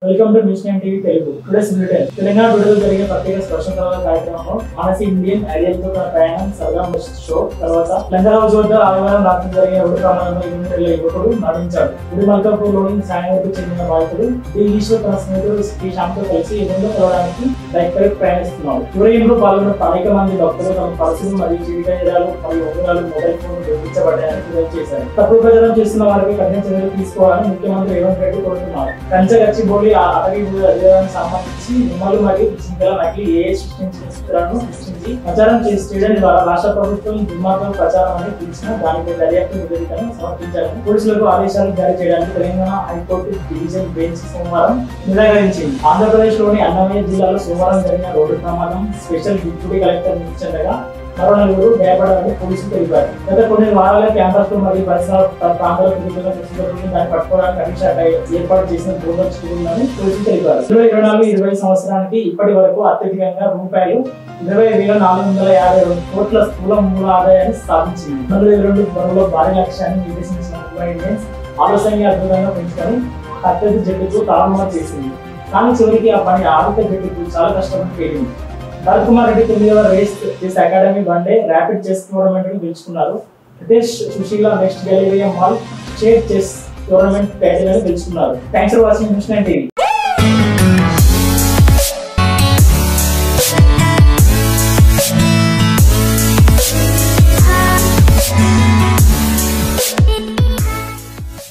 Welcome to news 9 TV Telugu. Today's bulletin. Telangana విడుదల జరిగే ప్రత్యేక స్పర్శతల కార్యక్రమంలో మనసి ఇండియన్ ఐడియల్ తో ప్రయాణం సర్గం షో తర్వాత లంగరావు వద్ద ఆదివారం రాత్రి జరిగిన రోడ్డు ప్రమాదంలో 8 యువకుడు మరణించాడు. గుడిమల్కాపూర్ లోని సాయంత్రం చెందిన బాధితుడు డి ఈశ్వర్ తన స్నేహితుడు శ్రీశాంత్ తో కలిసి ఎగుండా కలవడానికి బైక్ పై ప్రయాణిస్తున్నాడు. ఊరేగింపులో పాల్గొన్న అనేక మంది భక్తులు తమ పర్సులు మరియు జీవితాలు మరియు ఉంగరాలు మొబైల్ ఫోన్ దొరికించబడ్డాయని ఫిర్యాదు చేశారు. తప్పుడు ప్రచారం చేస్తున్న వారికి కఠిన చర్యలు తీసుకోవాలని ముఖ్యమంత్రి రేవంత్ రెడ్డి కోరుతున్నారు. కంచగచ్చిబౌలి అటవీ అధికారానికి సంబంధించి నిమ్మలు మరియు చింతల నకిలీ ఏఐ సృష్టించిన చిత్రాలను సృష్టించి ప్రచారం చేయడం ద్వారా రాష్ట్ర ప్రభుత్వం దుర్మార్గం ప్రచారం అని పిలిచిన దానిపై దర్యాప్తు నివేదికను సమర్పించాలని పోలీసులకు ఆదేశాలు జారీ చేయడానికి తెలంగాణ హైకోర్టు డివిజన్ బెంచ్ సోమవారం నిరాకరించింది. ఆంధ్రప్రదేశ్ లోని అన్నమయ్య జిల్లాలో సోమవారం జరిగిన రోడ్డు ప్రమాదం స్పెషల్ డిప్యూటీ కలెక్టర్ చెందగా మరో 4 గాయపడాలని పోలీసులు తెలిపారు. గత కొన్ని వారాల క్యాంపస్ లో మరియు పరిసర ప్రాంతాల దాన్ని పట్టుకోవడానికి అన్ని శాఖ ఏర్పాటు చేసిన బృందం చిక్కుకుందని పోలీసులు తెలిపారు. 2024-2025 సంవత్సరానికి ఇప్పటి వరకు అత్యధికంగా రూపాయలు 20,452 కోట్ల స్థూల మూల ఆదాయాన్ని సాధించింది. 2022 బరువులో భారీ లక్ష్యాన్ని నిర్దేశించిన ముంబై ఇండియన్స్ ఆలోచనగా అద్భుతంగా పెంచుకొని అత్యధిక జట్టుకు తారుమారు చేసింది. కానీ చివరికి ఆ పని ఆర్థిక జట్టుకు చాలా కష్టపడి పేరింది. భరత్ కుమార్ రెడ్డి 9వ race chess academy one day rapid chess tournament ను గెలుచుకున్నారు. రితేష్ సుశీల నెక్స్ట్ గెలివియా mall state chess tournament title ని గెలుచుకున్నారు. Thanks for watching news 9 TV.